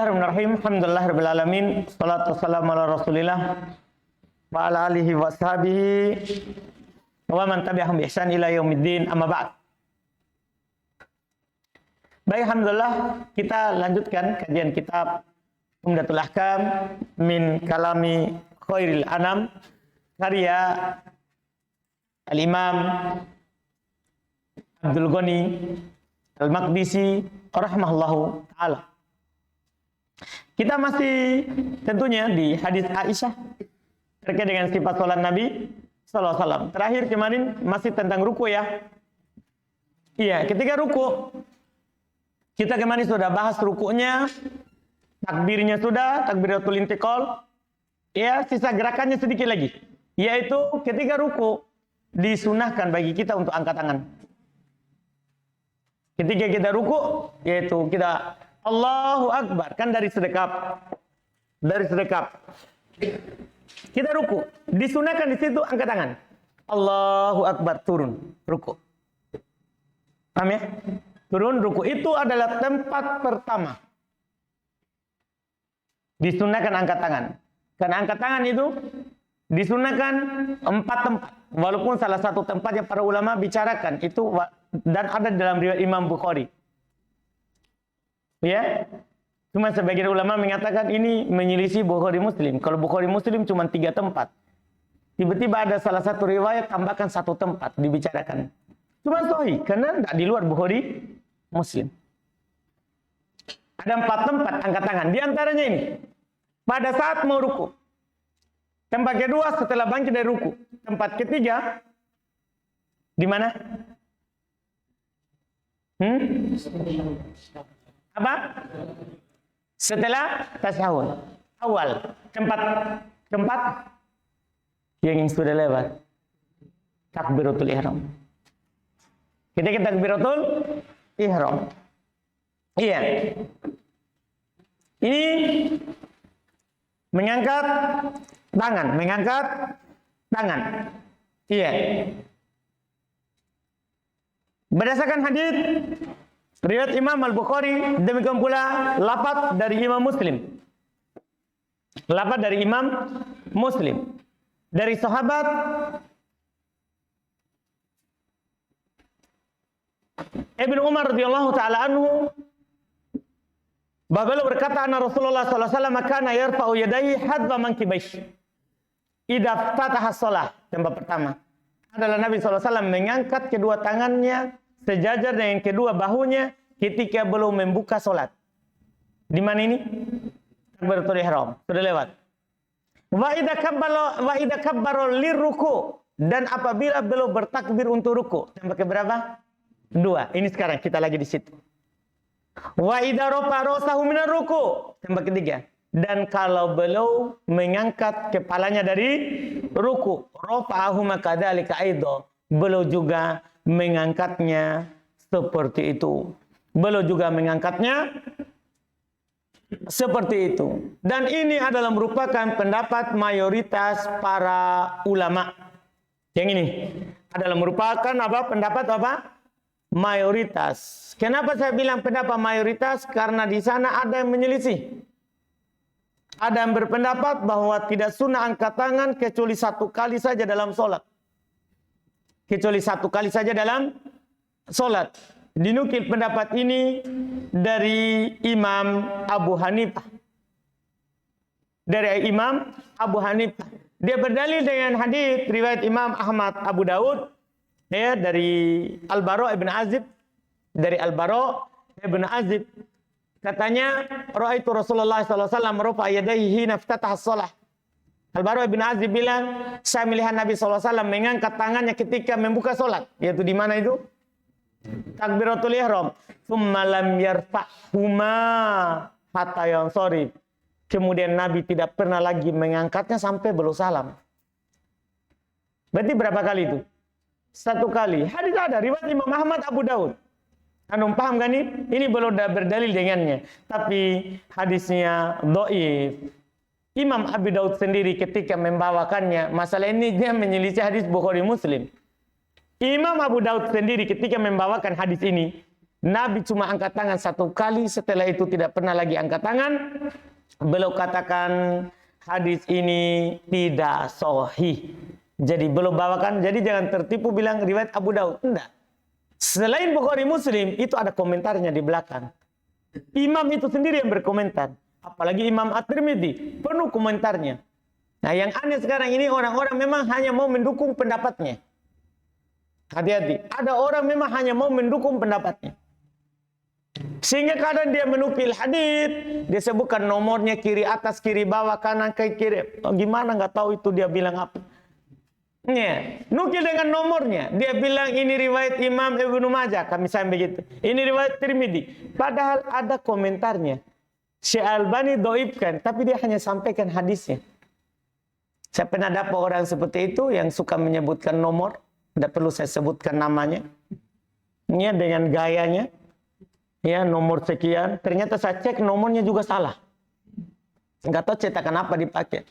Bismillahirrahmanirrahim. Alhamdulillahirabbil alamin. Shalatu wassalamu ala Rasulillah wa ala alihi wa sahbihi wa man tabi'ahum bi ihsan ila yaumiddin. Amma ba'd. Baik, alhamdulillah kita lanjutkan kajian kitab Umdatul Ahkam min kalami khairil anam karya Al-Imam Abdul Ghani Al-Maqdisi rahimahullahu ta'ala. Kita masih tentunya di hadis Aisyah terkait dengan sifat salat Nabi sallallahu alaihi wasallam. Terakhir kemarin masih tentang ruku ya. Iya, ketika ruku kita kemarin sudah bahas rukunya, takbirnya sudah, takbiratul intiqal. Ya, sisa gerakannya sedikit lagi, yaitu ketika ruku disunahkan bagi kita untuk angkat tangan. Ketika kita ruku, yaitu kita Allahu Akbar, kan dari sedekap. Dari sedekap. Kita ruku, disunahkan di situ angkat tangan. Allahu Akbar, turun, ruku. Paham ya? Turun, ruku. Itu adalah tempat pertama. Disunahkan angkat tangan. Karena angkat tangan itu disunahkan 4 tempat. Walaupun salah satu tempat yang para ulama bicarakan itu dan ada dalam riwayat Imam Bukhari. Ya, cuma sebagian ulama mengatakan ini menyelisih Bukhari Muslim. Kalau Bukhari Muslim cuma 3 tempat. Tiba-tiba ada salah satu riwayat tambahkan 1 tempat dibicarakan. Cuma sahih karena tidak di luar Bukhari Muslim. Ada 4 tempat angkat tangan. Di antaranya ini pada saat mau ruku. Tempat kedua setelah bangkit dari ruku. Tempat ketiga di mana? Apa? Setelah tasyahud awal. Tempat keempat yang sudah lewat takbiratul ihram. Ketika takbiratul ihram. Iya. Ini mengangkat tangan. Iya. Berdasarkan hadis riwayat Imam Al-Bukhari, demikian pula lafaz dari Imam Muslim. Lafaz dari Imam Muslim. Dari sahabat Ibnu Umar radhiyallahu taala anhu, beliau berkata, "Anna Rasulullah sallallahu alaihi wasallam kana yarfa'u yadayhi hadwa mankibaihi idza ftataha shalah." Tempat pertama adalah Nabi sallallahu alaihi wasallam mengangkat kedua tangannya sejajar dengan kedua bahunya ketika belum membuka salat. Di mana ini? Takbiratul ihram. Sudah lewat. Wa idza kabbara liruku, dan apabila belum bertakbir untuk ruku. Tempat keberapa? 2. Ini sekarang kita lagi di situ. Wa idza rafa ra'sahu minar ruku. Tempat ketiga. Dan kalau belum mengangkat kepalanya dari ruku, rafa'ahu makadzalika aidha. Belum juga mengangkatnya seperti itu. Belum juga mengangkatnya seperti itu. Dan ini adalah merupakan pendapat mayoritas para ulama. Yang ini adalah merupakan pendapat mayoritas. Kenapa saya bilang pendapat mayoritas? Karena di sana ada yang menyelisih. Ada yang berpendapat bahwa tidak sunnah angkat tangan kecuali 1 kali saja dalam sholat. Kecuali 1 kali saja dalam sholat. Dinukil pendapat ini dari Imam Abu Hanifah. Dari Imam Abu Hanifah. Dia berdalil dengan hadis riwayat Imam Ahmad Abu Daud. Ya, dari Al-Bara ibn Azib, dari Al-Bara ibn Azib, katanya ra'aitu Rasulullah sallallahu alaihi wasallam rafa'a yadayhi hina iftataha shalah. Al-Bara ibn Azib bilang, saya melihat Nabi sallallahu alaihi wasallam mengangkat tangannya ketika membuka salat, yaitu di mana itu? Takbiratul ihram. Tsumma lam yarfa'huma hatta yansharif. Kemudian Nabi tidak pernah lagi mengangkatnya sampai belum salam. Berarti berapa kali itu? 1 kali. Hadis ada riwayat Imam Ahmad Abu Daud. Antum paham kan ini? Ini belum berdalil dengannya. Tapi hadisnya dhaif. Imam Abu Daud sendiri ketika membawakannya, masalah ini dia menyelisih hadis Bukhari Muslim. Imam Abu Daud sendiri ketika membawakan hadis ini, Nabi cuma angkat tangan 1 kali, setelah itu tidak pernah lagi angkat tangan. Beliau katakan hadis ini tidak sahih. Jadi beliau bawakan, jadi jangan tertipu bilang riwayat Abu Daud. Enggak. Selain Bukhari Muslim, itu ada komentarnya di belakang. Imam itu sendiri yang berkomentar. Apalagi Imam At-Tirmidzi, penuh komentarnya. Nah yang aneh sekarang ini orang-orang memang hanya mau mendukung pendapatnya. Hati-hati, ada orang memang hanya mau mendukung pendapatnya. Sehingga kadang dia menukil hadis, dia sebutkan nomornya kiri atas, kiri bawah, kanan, kiri. Oh, gimana nggak tahu itu dia bilang apa? Ya, nukil dengan nomornya. Dia bilang ini riwayat Imam Ibnu Majah, kami sampai begitu. Ini riwayat Tirmidzi. Padahal ada komentarnya. Syekh Albani doibkan, tapi dia hanya sampaikan hadisnya. Saya pernah dapat orang seperti itu yang suka menyebutkan nomor. Tidak perlu saya sebutkan namanya. Ya, dengan gayanya. Ya, nomor sekian. Ternyata saya cek nomornya juga salah. Nggak tahu cetakan apa dipakai.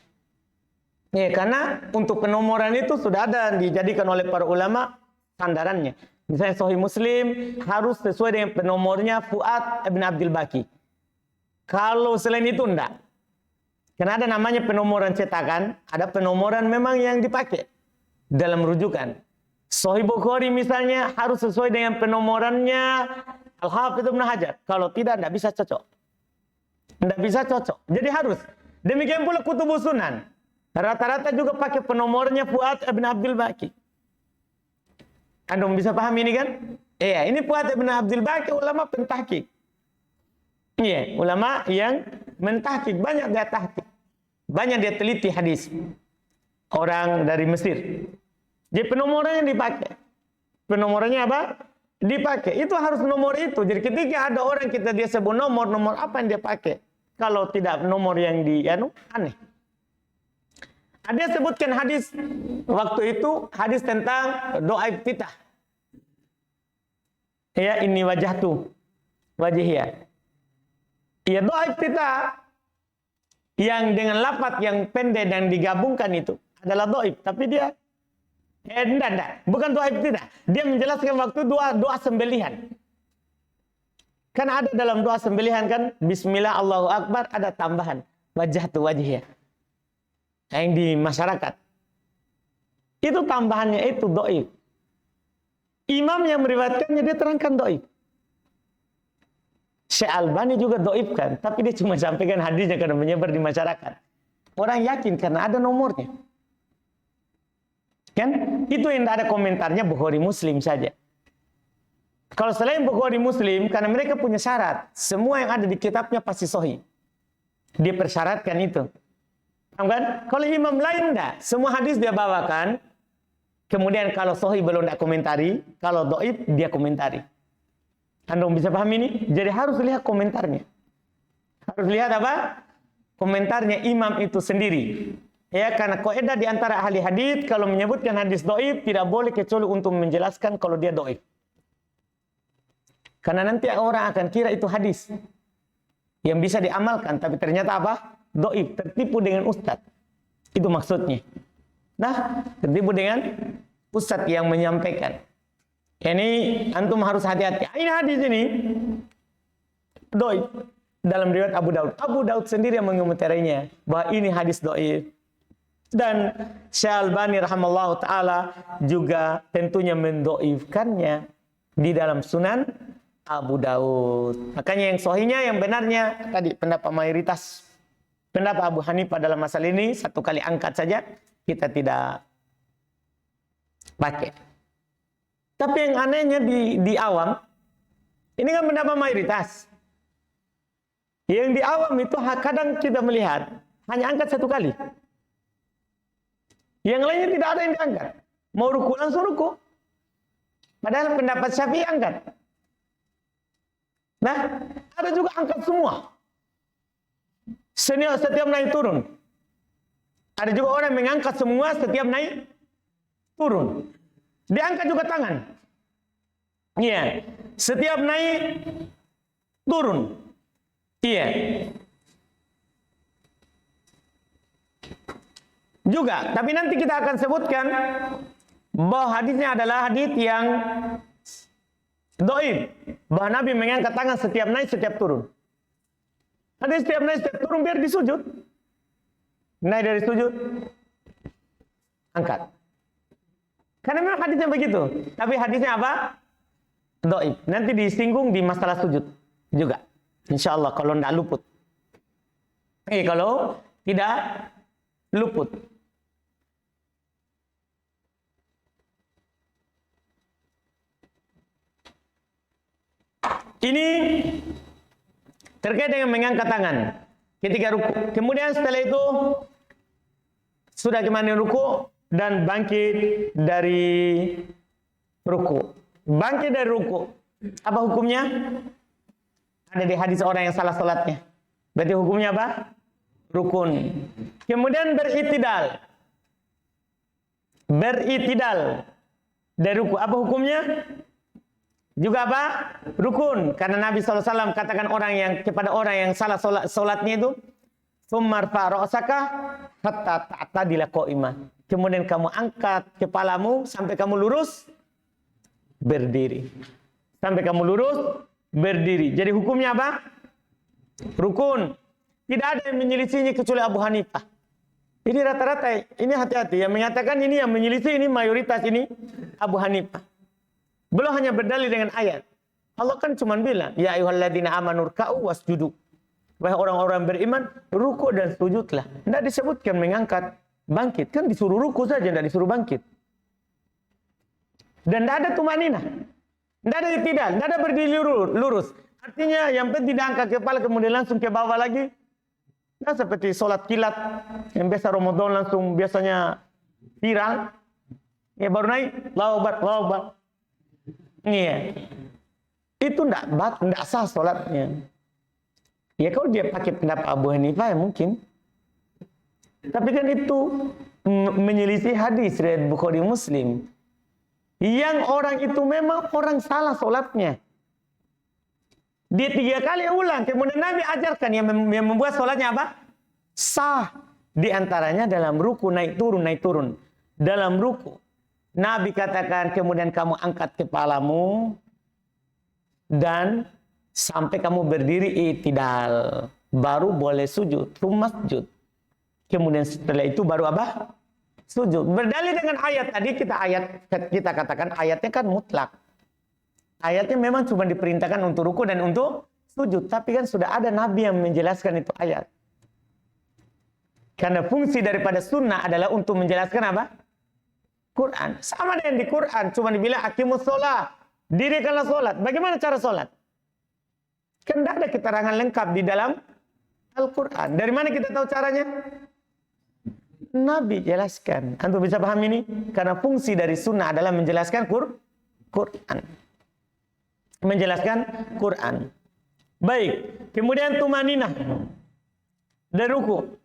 Ya, karena untuk penomoran itu sudah ada dijadikan oleh para ulama sandarannya. Misalnya Sahih Muslim harus sesuai dengan penomornya Fuad Ibn Abdul Baqi. Kalau selain itu enggak. Karena ada namanya penomoran cetakan, ada penomoran memang yang dipakai dalam rujukan. Sahih Bukhari misalnya harus sesuai dengan penomorannya Al-Hafidz Ibnu Hajar. Kalau tidak bisa cocok. Enggak bisa cocok. Jadi harus. Demikian pula Kutubus Sunan. Rata-rata juga pakai penomornya Fuad Ibn Abdul Baqi. Antum bisa paham ini kan? Iya, ini Fuad Ibn Abdul Baqi ulama pentahqiq. Iya, ulama yang mentahqiq, banyak dia tahqiq. Banyak dia teliti hadis. Orang dari Mesir. Jadi penomorannya dipakai. Penomorannya apa? Dipakai. Itu harus nomor itu. Jadi ketika ada orang dia sebut nomor apa yang dia pakai? Kalau tidak nomor yang aneh. Ada sebutkan hadis waktu itu hadis tentang doa iftitah. Ya, ini wajah tuh wajihya. Ya, doa iftitah yang dengan lafaz yang pendek dan digabungkan itu adalah doib, tapi dia enggak, bukan doa iftitah. Dia menjelaskan waktu doa sembelihan. Kan ada dalam doa sembelihan kan Bismillah Allahu Akbar ada tambahan wajah tuh wajihya. Yang di masyarakat. Itu tambahannya itu doib. Imam yang meriwayatkannya dia terangkan doib. Syekh Albani juga doibkan, tapi dia cuma sampaikan hadisnya karena menyebar di masyarakat. Orang yakin karena ada nomornya. Kan? Itu yang tidak ada komentarnya Bukhari Muslim saja. Kalau selain Bukhari Muslim, karena mereka punya syarat, semua yang ada di kitabnya pasti sahih. Dia persyaratkan itu. Kan? Kalau imam lain enggak, semua hadis dia bawakan. Kemudian kalau sahih belum enggak komentari, kalau dhaif dia komentari. Anda bisa paham ini? Jadi harus lihat komentarnya. Harus lihat apa? Komentarnya imam itu sendiri. Ya, karena kaidah di antara ahli hadis kalau menyebutkan hadis dhaif tidak boleh kecuali untuk menjelaskan kalau dia dhaif. Karena nanti orang akan kira itu hadis yang bisa diamalkan, tapi ternyata apa? Dhaif, tertipu dengan ustadz. Itu maksudnya. Nah, tertipu dengan ustadz yang menyampaikan. Ini antum harus hati-hati. Ini hadis ini dhaif dalam riwayat Abu Daud. Abu Daud sendiri yang mengomentarinya bahwa ini hadis dhaif. Dan Syekh Albani rahimallahu taala juga tentunya mendhaifkannya di dalam Sunan Abu Daud. Makanya yang sahihnya, yang benarnya tadi pendapat mayoritas. Pendapat Abu Hanifah dalam masalah ini 1 kali angkat saja kita tidak pakai. Tapi yang anehnya di awam ini kan pendapat mayoritas. Yang di awam itu kadang kita melihat hanya angkat 1 kali. Yang lainnya tidak ada yang diangkat. Mau ruku langsung ruku. Padahal pendapat Syafi'i angkat. Nah, ada juga angkat semua. Setiap naik turun. Ada juga orang yang mengangkat semua setiap naik turun. Diangkat juga tangan. Iya. Setiap naik turun. Iya. Juga, tapi nanti kita akan sebutkan bahwa hadisnya adalah hadis yang Dhaif. Bahwa Nabi mengangkat tangan setiap naik, setiap turun. Ada setiap naik, setiap turun biar disujud. Naik dari sujud, angkat. Karena memang hadisnya begitu. Tapi hadisnya apa? Dhaif. Nanti disinggung di masalah sujud juga. Insya Allah kalau tidak luput. Kalau tidak luput. Ini terkait dengan mengangkat tangan ketika ruku. Kemudian setelah itu sudah kemana ruku dan bangkit dari ruku. Bangkit dari ruku. Apa hukumnya? Ada di hadis orang yang salah salatnya. Berarti hukumnya apa? Rukun. Kemudian beritidal. Beritidal dari ruku. Apa hukumnya? Juga apa? Rukun. Karena Nabi SAW katakan kepada orang yang salah solatnya itu, "Tsummarfa ra'saka hatta ta'tadila qa'imah." Kemudian kamu angkat kepalamu sampai kamu lurus berdiri. Sampai kamu lurus berdiri. Jadi hukumnya apa? Rukun. Tidak ada yang menyelisihinya kecuali Abu Hanifah. Ini rata-rata, ini hati-hati. Yang mengatakan ini yang menyelisih, ini mayoritas ini Abu Hanifah. Belum hanya berdalil dengan ayat. Allah kan cuma bilang, "Ya ayyuhalladzina amanu ruk'u wasjudu." Wahai orang-orang beriman, ruku dan sujudlah. Tidak disebutkan mengangkat, bangkit. Kan disuruh ruku saja, tidak disuruh bangkit. Dan tidak ada tumanina. Tidak ada tidak ada berdiri lurus. Artinya yang penting diangkat kepala kemudian langsung ke bawah lagi. Nah, seperti sholat kilat yang biasa Ramadan langsung biasanya viral. Ya baru naik, Allahu Akbar. Iya. Itu enggak sah sholatnya. Ya kalau dia pakai pendapat Abu Hanifah ya mungkin. Tapi kan itu menyelisih hadis riwayat Bukhari Muslim. Yang orang itu memang orang salah sholatnya. Dia 3 kali ulang. Kemudian Nabi ajarkan yang membuat sholatnya apa? Sah. Di antaranya dalam ruku naik turun. Dalam ruku. Nabi katakan kemudian kamu angkat kepalamu. Dan sampai kamu berdiri i'tidal. Baru boleh sujud. Masjud. Kemudian setelah itu baru apa? Sujud. Berdalil dengan ayat tadi kita katakan ayatnya kan mutlak. Ayatnya memang cuma diperintahkan untuk ruku dan untuk sujud. Tapi kan sudah ada Nabi yang menjelaskan itu ayat. Karena fungsi daripada sunnah adalah untuk menjelaskan apa? Quran. Sama dengan di Quran. Cuma dibilang aqimus sholat. Dirikanlah sholat. Bagaimana cara sholat? Kan tidak ada keterangan lengkap di dalam Al-Quran. Dari mana kita tahu caranya? Nabi jelaskan. Antum bisa paham ini? Karena fungsi dari sunnah adalah menjelaskan Quran. Menjelaskan Quran. Baik. Kemudian tumaninah dari ruku.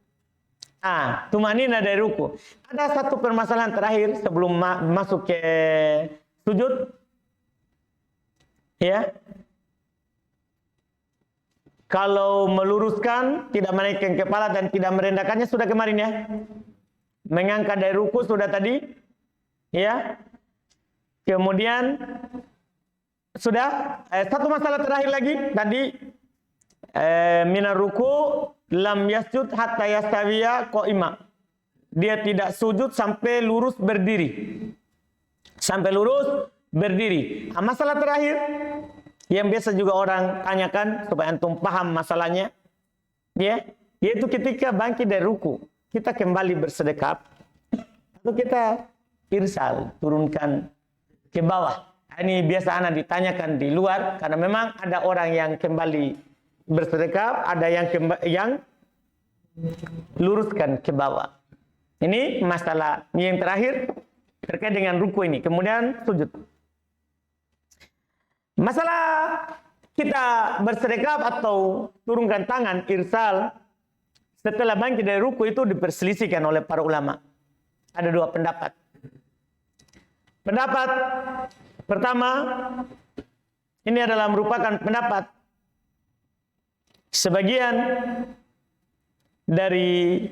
Tumaninah dari ruku. Ada satu permasalahan terakhir sebelum masuk ke sujud. Ya. Kalau meluruskan, tidak menaikkan kepala dan tidak merendahkannya sudah kemarin ya. Mengangkat dari ruku sudah tadi. Ya. Kemudian sudah satu masalah terakhir lagi tadi minar ruku lam yasjud hatta yastawiya qa'ima. Dia tidak sujud sampai lurus berdiri. Sampai lurus berdiri. Masalah terakhir yang biasa juga orang tanyakan supaya antum paham masalahnya, ya, yaitu ketika bangkit dari ruku, kita kembali bersedekap atau kita irsal, turunkan ke bawah. Ini biasa anak ditanyakan di luar karena memang ada orang yang kembali bersedekap, ada yang luruskan ke bawah. Ini masalah yang terakhir terkait dengan ruku ini. Kemudian sujud. Masalah kita bersedekap atau turunkan tangan, irsal, setelah bangkit dari ruku itu diperselisihkan oleh para ulama. Ada 2 pendapat. Pendapat pertama, ini adalah merupakan pendapat sebagian dari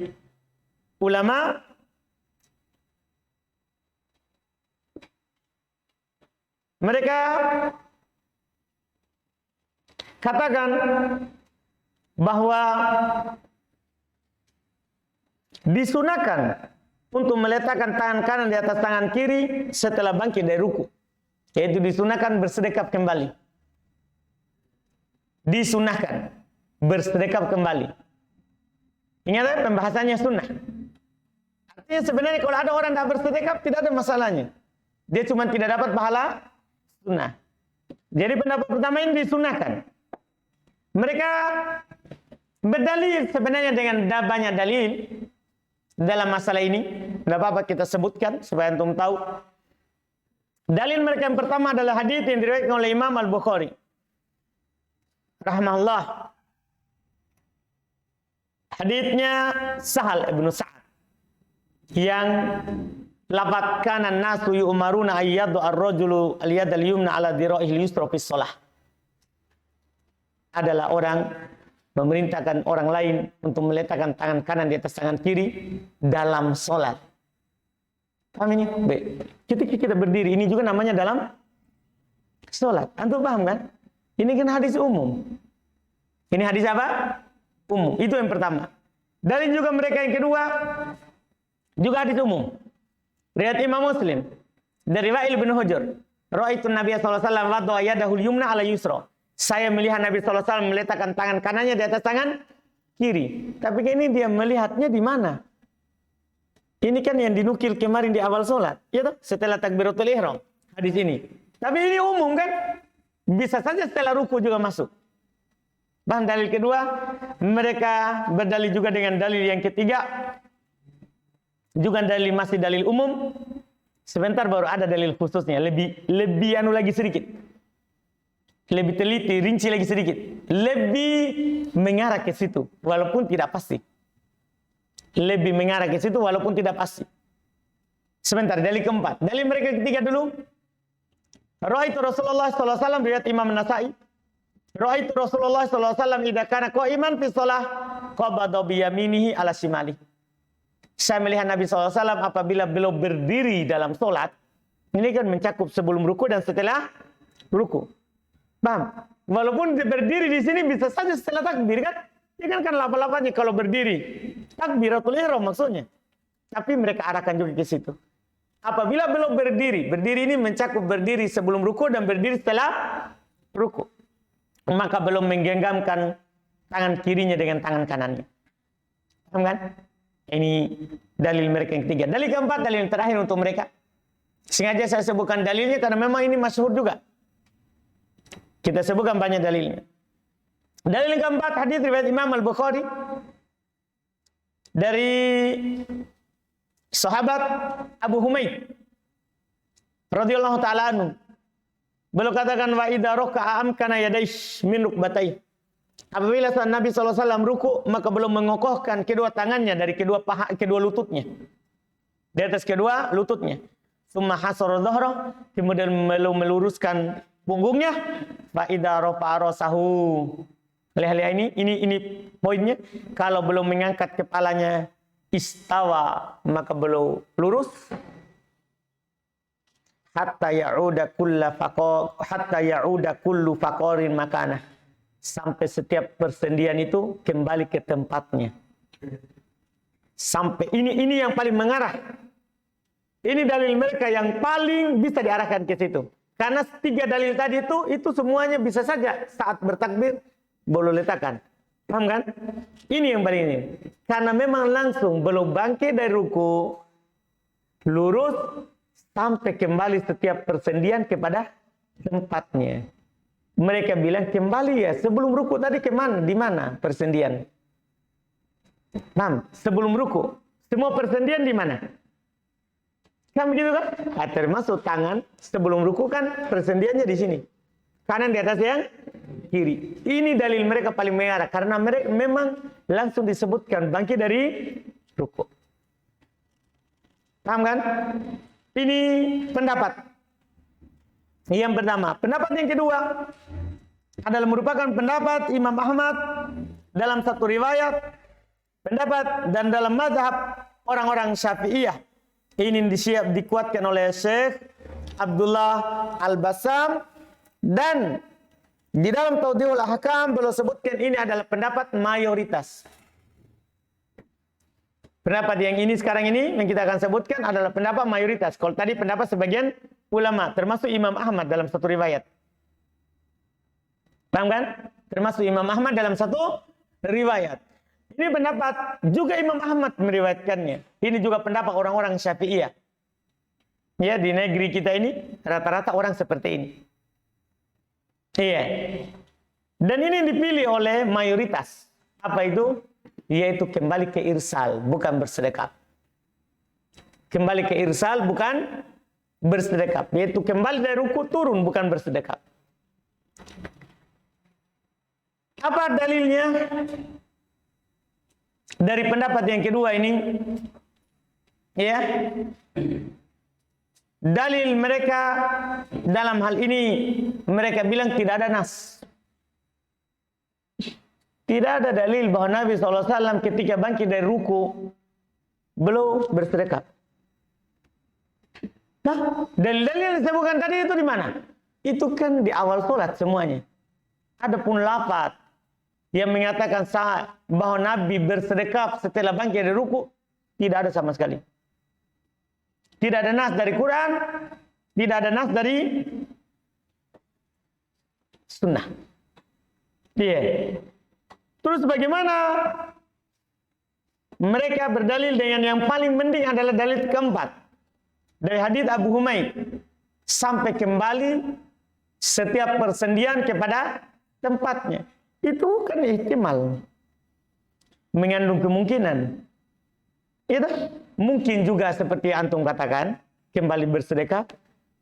ulama mereka katakan bahwa disunahkan untuk meletakkan tangan kanan di atas tangan kiri setelah bangkit dari ruku. Yaitu disunahkan bersedekap kembali. Disunahkan bersedekap kembali. Ingat ya, pembahasannya sunnah. Artinya sebenarnya kalau ada orang tidak bersedekap tidak ada masalahnya. Dia cuma tidak dapat pahala sunnah. Jadi pendapat pertama ini disunahkan. Mereka berdalil sebenarnya dengan banyak dalil dalam masalah ini. Tidak apa-apa kita sebutkan supaya antum tahu. Dalil mereka yang pertama adalah hadis yang diriwayatkan oleh Imam Al-Bukhari rahimahullah. Hadisnya Sahal ibnu Sa'ad yang lafadzkan an-nasu yu'maruna ayyadu ar-rajulu al-yad al-yumna ala dhira'ihil yusra fi shalah. Adalah orang memerintahkan orang lain untuk meletakkan tangan kanan di atas tangan kiri dalam sholat. Paham ini? Baik. Ketika kita berdiri, ini juga namanya dalam sholat. Antum paham kan? Ini kan hadis umum. Ini hadis apa? Umum. Itu yang pertama. Dalil juga mereka yang kedua, juga hadis umum. Riwayat Imam Muslim dari Wa'il bin Hujr. Ra'aitu Nabi sallallahu alaihi wasallam wada'a yadahu al-yumna 'ala yusra. Saya melihat Nabi sallallahu alaihi wasallam meletakkan tangan kanannya di atas tangan kiri. Tapi ini dia melihatnya di mana? Ini kan yang dinukil kemarin di awal sholat, ya toh? Setelah takbiratul ihram, hadis ini. Tapi ini umum kan? Bisa saja setelah ruku juga masuk. Bahan dalil kedua, mereka berdalil juga dengan dalil yang ketiga. Juga dalil masih dalil umum. Sebentar baru ada dalil khususnya, lebih anu lagi sedikit. Lebih teliti, rinci lagi sedikit. Lebih mengarah ke situ, walaupun tidak pasti. Lebih mengarah ke situ walaupun tidak pasti. Sebentar, dalil keempat. Dalil mereka ketiga dulu. Ra'aitu Rasulullah sallallahu alaihi wasallam riwayat Imam An-Nasa'i. Ra'aitu Rasulullah sallallahu alaihi wasallam idza kana qa'iman fi shalah qabada bi yaminihi ala shimali. Saya melihat Nabi sallallahu alaihi wasallam apabila beliau berdiri dalam salat, ini kan mencakup sebelum ruku dan setelah ruku. Paham? Walaupun berdiri di sini bisa saja setelah takbir kan? Ya kan lapa-lapanya kalau berdiri. Takbiratul ihram maksudnya. Tapi mereka arahkan juga ke situ. Apabila belum berdiri ini mencakup berdiri sebelum ruku dan berdiri setelah ruku. Maka belum menggenggamkan tangan kirinya dengan tangan kanannya. Paham kan? Ini dalil mereka yang ketiga. Dalil keempat, dalil yang terakhir untuk mereka. Sengaja saya sebutkan dalilnya karena memang ini masyhur juga. Kita sebutkan banyak dalilnya. Dalil yang keempat, hadis riwayat Imam Al-Bukhari dari sahabat Abu Humaid radhiyallahu taala anhu. Beliau katakan wa idza raka'a amkana yadayhi min rukbatayhi. Apabila Nabi sallallahu alaihi wasallam ruku, maka beliau mengokohkan kedua tangannya dari kedua lututnya. Di atas kedua lututnya. Tsumma hasara dhahra, kemudian beliau meluruskan punggungnya. Fa idza rafa'a rasahu. Lihat ini poinnya. Kalau belum mengangkat kepalanya istawa, maka belum lurus. Hatta ya'uda kullu faqarin makanah. Sampai setiap persendian itu kembali ke tempatnya. Sampai ini yang paling mengarah. Ini dalil mereka yang paling bisa diarahkan ke situ. Karena tiga dalil tadi itu semuanya bisa saja saat bertakbir boleh letakkan. Paham kan? Ini yang paling ini. Karena memang langsung belum bangkit dari ruku, lurus sampai kembali setiap persendian kepada tempatnya. Mereka bilang kembali ya sebelum ruku tadi kemana? Di mana persendian? Paham? Sebelum ruku. Semua persendian di mana? Kan begitu kan? Nah, termasuk tangan sebelum ruku kan persendiannya di sini. Kanan di atas yang kiri. Ini dalil mereka paling mengarah karena mereka memang langsung disebutkan bangkit dari ruku. Paham kan? Ini pendapat yang pertama. Pendapat yang kedua adalah merupakan pendapat Imam Ahmad dalam satu riwayat, pendapat dan dalam mazhab orang-orang Syafi'iyah. Ini dikuatkan oleh Syekh Abdullah Al-Bassam dan Di dalam Tawdihul Ahkam beliau sebutkan ini adalah pendapat mayoritas. Pendapat yang ini sekarang ini yang kita akan sebutkan adalah pendapat mayoritas. Kalau tadi pendapat sebagian ulama, termasuk Imam Ahmad dalam satu riwayat. Paham kan? Termasuk Imam Ahmad dalam satu riwayat. Ini pendapat juga Imam Ahmad meriwayatkannya. Ini juga pendapat orang-orang Syafi'iyah. Ya, di negeri kita ini rata-rata orang seperti ini. Iya. Dan ini dipilih oleh mayoritas. Apa itu? Yaitu kembali ke irsal, bukan bersedekap. Kembali ke irsal, bukan bersedekap. Yaitu kembali dari ruku turun, bukan bersedekap. Apa dalilnya? Dari pendapat yang kedua ini, ya, dalil mereka dalam hal ini, mereka bilang tidak ada nas. Tidak ada dalil bahwa Nabi SAW ketika bangkit dari ruku, beliau bersedekap. Nah, dalil-dalil yang disebutkan tadi itu di mana? Itu kan di awal sholat semuanya. Adapun lafaz yang mengatakan bahwa Nabi bersedekap setelah bangkit dari ruku, tidak ada sama sekali. Tidak ada nas dari Quran, tidak ada nas dari sunnah. Iya. Terus bagaimana mereka berdalil dengan yang paling penting adalah dalil keempat. Dari hadits Abu Humaid. Sampai kembali setiap persendian kepada tempatnya. Itu kan ihtimal. Mengandung kemungkinan. Itu mungkin juga seperti antum katakan, kembali bersedekah.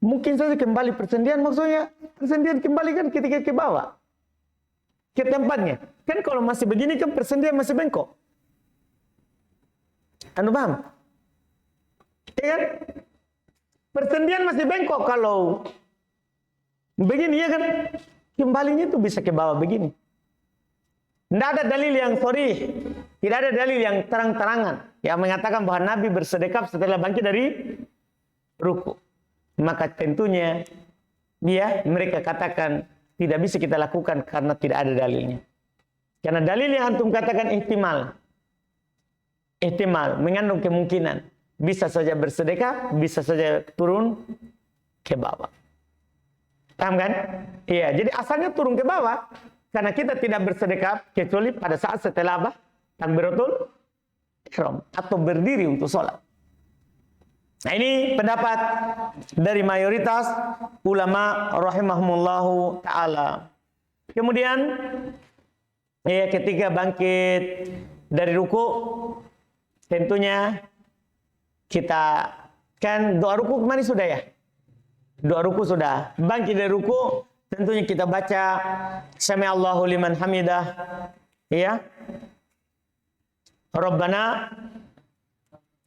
Mungkin saja kembali persendian, maksudnya persendian kembali kan ketika ke bawah. Ke tempatnya. Kan kalau masih begini kan persendian masih bengkok. Anu paham? Ya kan? Persendian masih bengkok kalau begini ya kan? Kembalinya itu bisa ke bawah begini. Tidak ada dalil yang sorry, tidak ada dalil yang terang-terangan yang mengatakan bahwa Nabi bersedekap setelah bangkit dari ruku. Maka tentunya mereka katakan tidak bisa kita lakukan karena tidak ada dalilnya. Karena dalil yang antum katakan ihtimal. Ihtimal, mengandung kemungkinan. Bisa saja bersedekah, bisa saja turun ke bawah. Paham kan? Iya, jadi asalnya turun ke bawah. Karena kita tidak bersedekah kecuali pada saat setelah apa? Takbiratul ihram atau berdiri untuk sholat. Nah, ini pendapat dari mayoritas ulama rahimahumullahu taala. Kemudian ketika bangkit dari ruku, tentunya kita kan doa ruku kemarin sudah ya. Doa ruku sudah. Bangkit dari ruku, tentunya kita baca Sami Allahu liman hamidah, ya. Rabbana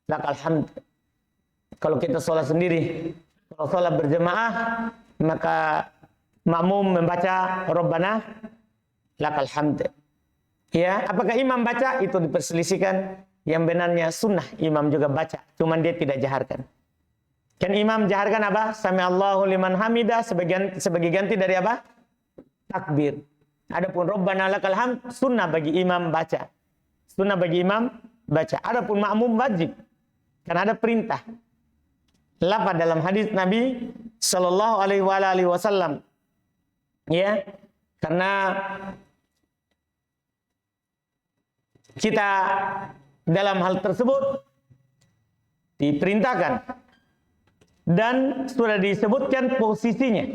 lakal hamd. Kalau kita sholat sendiri, kalau sholat berjemaah, maka makmum membaca Rabbana lakal hamd. Ya, apakah imam baca? Itu diperselisihkan. Yang benarnya sunnah imam juga baca, cuman dia tidak jaharkan. Kan imam jaharkan apa? Sami Allahu liman hamidah sebagai ganti dari apa? Takbir. Adapun Rabbana lakal hamd sunnah bagi imam baca. Sunnah bagi imam baca. Adapun makmum wajib. Karena ada perintah. Lafaz dalam hadis Nabi sallallahu alaihi wasallam. Ya. Karena kita dalam hal tersebut diperintahkan dan sudah disebutkan posisinya.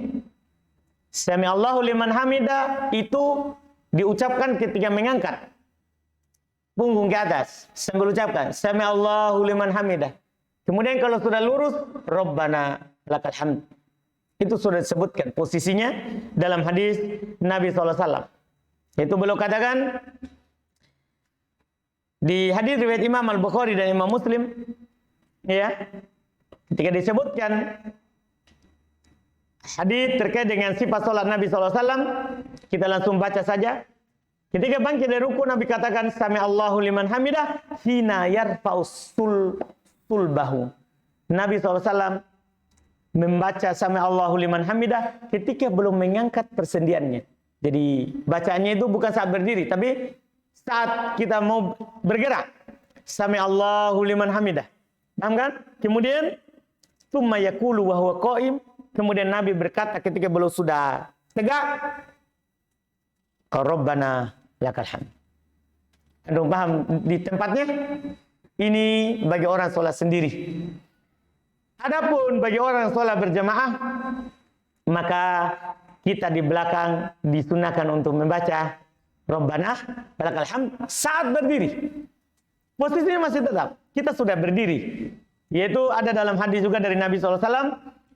Sami Allahu liman hamidah itu diucapkan ketika mengangkat punggung ke atas sambil ucapkan Sami Allahu liman hamidah. Kemudian kalau sudah lurus Rabbana lakal hamd. Itu sudah disebutkan posisinya dalam hadis Nabi SAW. Itu beliau katakan di hadis riwayat Imam Al-Bukhari dan Imam Muslim, ya, ketika disebutkan hadis terkait dengan sifat salat Nabi SAW, kita langsung baca saja. Ketika bangkit dari ruku, Nabi katakan Sami Allahu liman hamidah hina yarfa'us sulbahu. Nabi SAW membaca Sami Allahu liman hamidah ketika belum mengangkat persendiannya. Jadi bacaannya itu bukan saat berdiri, tapi saat kita mau bergerak. Sami Allahu liman hamidah. Paham kan? Kemudian tsumma yaqulu wa huwa qa'im. Kemudian Nabi berkata ketika beliau sudah tegak, Rabbana lakal hamd. Anda paham di tempatnya? Ini bagi orang sholat sendiri. Adapun bagi orang sholat berjamaah, maka kita di belakang disunahkan untuk membaca Rabbana lakal hamd saat berdiri. Posisinya masih tetap. Kita sudah berdiri. Yaitu ada dalam hadis juga dari Nabi SAW,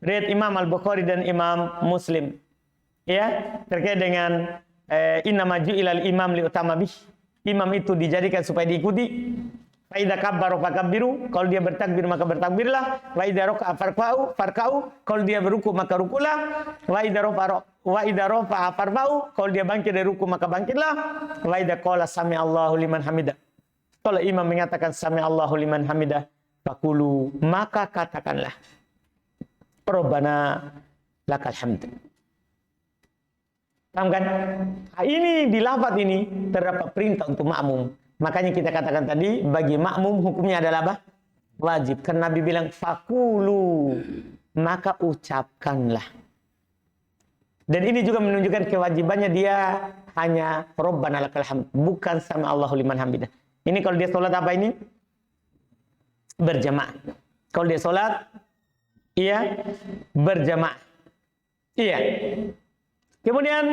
riwayat Imam Al-Bukhari dan Imam Muslim. Ya, terkait dengan innama ju'ilal imam liutama bih. Imam itu dijadikan supaya diikuti. Fa idza kabbara fakabbiru, kalau dia bertakbir maka bertakbirlah. Wa idza raka'a farka'u, kalau dia berruku maka rukulah. Wa idza rafa'a farba'u, kalau dia bangkit dari ruku maka bangkitlah. Wa idza qala sami Allahu liman hamidah, kalau imam mengatakan sami Allahu liman hamidah, faqulu, maka katakanlah Rabbana lakal hamd. Paham kan? Nah, ini di lafaz ini terdapat perintah untuk makmum. Makanya kita katakan tadi, bagi makmum hukumnya adalah apa? Wajib. Karena Nabi bilang faqulu, maka ucapkanlah. Dan ini juga menunjukkan kewajibannya dia hanya Rabbana lakal hamd, bukan sami Allahu liman hamidah. Ini kalau dia sholat apa ini? Berjamaah. Kalau dia sholat, iya, berjamaah. Iya. Kemudian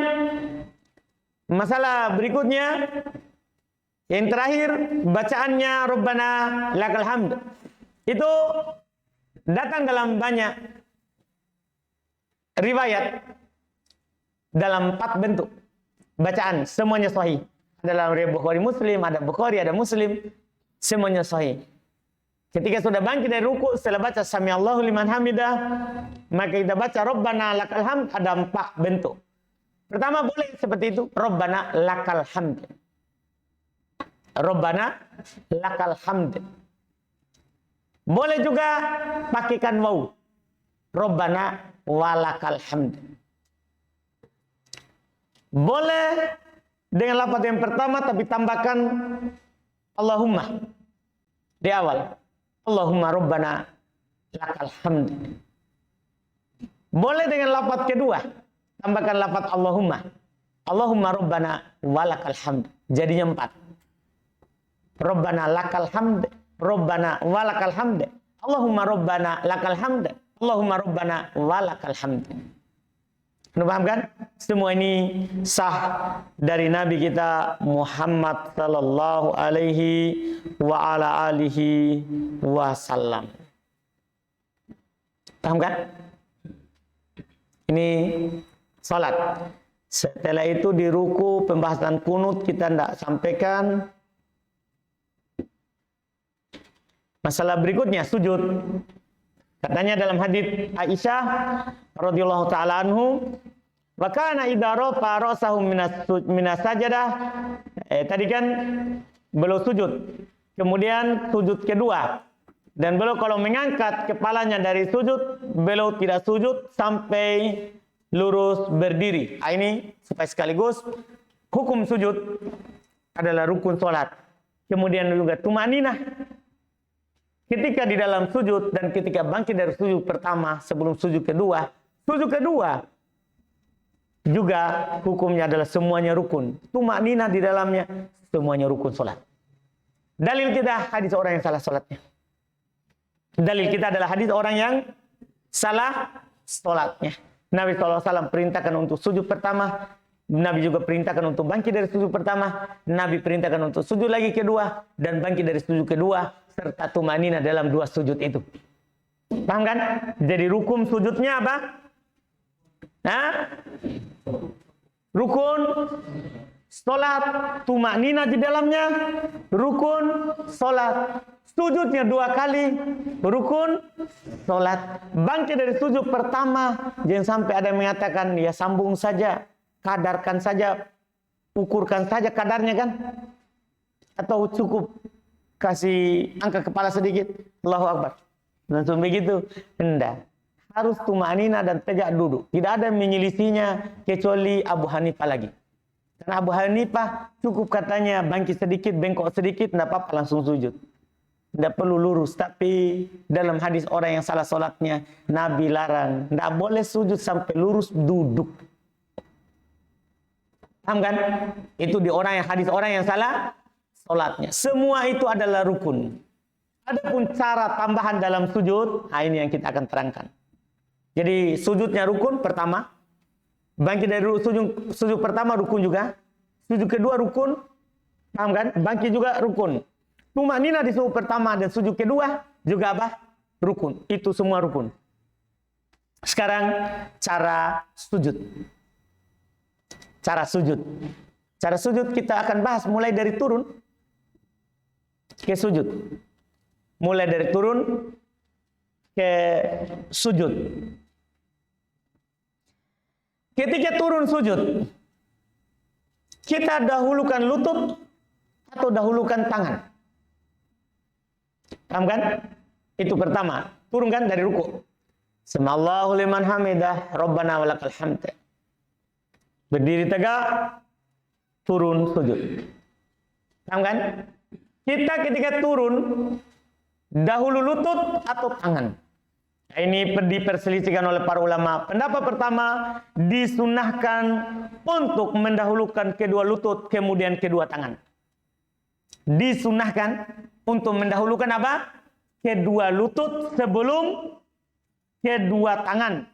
masalah berikutnya, yang terakhir, bacaannya Rabbana lakal hamd. Itu datang dalam banyak riwayat, dalam 4 bentuk bacaan, semuanya sahih. Dalam riwayat Bukhari Muslim, ada Bukhari, ada Muslim, semuanya sahih. Ketika sudah bangkit dari ruku, setelah baca sami Allahu liman hamidah, maka kita baca Rabbana lakal hamd, ada 4 bentuk. Pertama boleh seperti itu, Rabbana lakal hamd. Rabbana lakal hamd. Boleh juga pakaikan waw, Rabbana walakal hamd. Boleh dengan lafaz yang pertama tapi tambahkan Allahumma di awal. Allahumma Rabbana lakal hamd. Boleh dengan lafaz kedua, tambahkan lafaz Allahumma. Allahumma Rabbana walakal hamd. Jadinya 4. Rabbana lakal hamd, Rabbana walakal hamd. Allahumma Rabbana lakal hamd, Allahumma Rabbana walakal hamd. Anda paham kan? Semua ini sah dari Nabi kita Muhammad sallallahu alaihi wa ala alihi wasallam. Paham kan? Ini salat. Setelah itu di ruku pembahasan kunut kita tidak sampaikan. Masalah berikutnya sujud. Katanya dalam hadits Aisyah radhiyallahu taala anhu, wa kana idza rafa ra'sahu minas sajadah. Tadi kan beliau sujud. Kemudian sujud kedua. Dan beliau kalau mengangkat kepalanya dari sujud, beliau tidak sujud sampai lurus berdiri. Ini supaya sekaligus hukum sujud adalah rukun salat. Kemudian juga tumaninah. Ketika di dalam sujud dan ketika bangkit dari sujud pertama sebelum sujud kedua juga hukumnya adalah semuanya rukun. Tumakninah di dalamnya semuanya rukun salat. Dalil kita hadis orang yang salah salatnya. Dalil kita adalah hadis orang yang salah salatnya. Nabi SAW perintahkan untuk sujud pertama. Nabi juga perintahkan untuk bangkit dari sujud pertama. Nabi perintahkan untuk sujud lagi kedua dan bangkit dari sujud kedua serta tumanina dalam 2 sujud itu. Paham kan? Jadi rukun sujudnya apa? Rukun salat, tumanina di dalamnya rukun salat. Sujudnya 2 kali rukun salat. Bangkit dari sujud pertama, jangan sampai ada yang mengatakan ya sambung saja, kadarkan saja, ukurkan saja kadarnya kan? Atau cukup kasih angkat kepala sedikit, Allahu Akbar. Langsung begitu. Tidak. Harus tumanina dan tegak duduk. Tidak ada yang menyelisihinya kecuali Abu Hanifah lagi. Karena Abu Hanifah cukup katanya bangkit sedikit, bengkok sedikit, tidak apa-apa langsung sujud. Tidak perlu lurus. Tapi dalam hadis orang yang salah sholatnya, Nabi larang. Tidak boleh sujud sampai lurus duduk. Paham kan? Itu di orang yang hadis orang yang salah sholatnya. Semua itu adalah rukun. Adapun cara tambahan dalam sujud, ini yang kita akan terangkan. Jadi sujudnya rukun pertama. Bangkit dari sujud pertama rukun juga. Sujud kedua rukun. Paham kan? Bangkit juga rukun. Tumanina di sujud pertama dan sujud kedua juga apa? Rukun. Itu semua rukun. Sekarang cara sujud. Cara sujud. Cara sujud kita akan bahas mulai dari turun ke sujud. Mulai dari turun ke sujud. Ketika turun sujud, kita dahulukan lutut atau dahulukan tangan. Paham kan? Itu pertama. Turun kan dari ruku. Sami'allahu liman hamidah, Rabbana walakal hamd. Berdiri tegak, turun sujud. Paham kan? Kita ketika turun, dahulu lutut atau tangan. Ini diperselisihkan oleh para ulama. Pendapat pertama, disunahkan untuk mendahulukan kedua lutut, kemudian kedua tangan. Disunahkan untuk mendahulukan apa? Kedua lutut sebelum kedua tangan.